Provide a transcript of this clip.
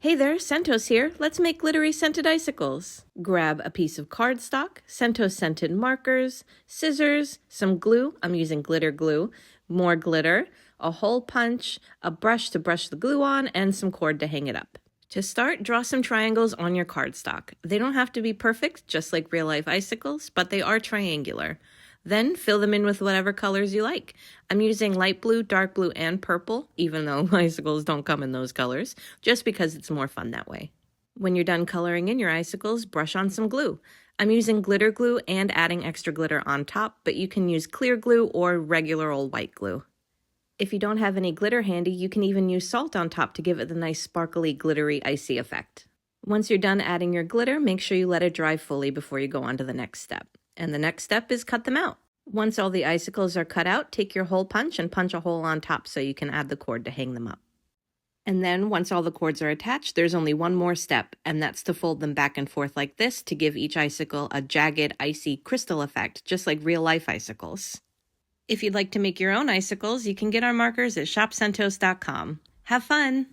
Hey there, Scentos here. Let's make glittery scented icicles. Grab a piece of cardstock, Scentos scented markers, scissors, some glue, I'm using glitter glue, more glitter, a hole punch, a brush to brush the glue on, and some cord to hang it up. To start, draw some triangles on your cardstock. They don't have to be perfect, just like real-life icicles, but they are triangular. Then fill them in with whatever colors you like. I'm using light blue, dark blue, and purple, even though icicles don't come in those colors, just because it's more fun that way. When you're done coloring in your icicles, brush on some glue. I'm using glitter glue and adding extra glitter on top, but you can use clear glue or regular old white glue. If you don't have any glitter handy, you can even use salt on top to give it the nice sparkly, glittery, icy effect. Once you're done adding your glitter, make sure you let it dry fully before you go on to the next step. And the next step is cut them out. Once all the icicles are cut out, take your hole punch and punch a hole on top so you can add the cord to hang them up. And then once all the cords are attached, there's only one more step, and that's to fold them back and forth like this to give each icicle a jagged, icy crystal effect, just like real-life icicles. If you'd like to make your own icicles, you can get our markers at shopscentos.com. Have fun!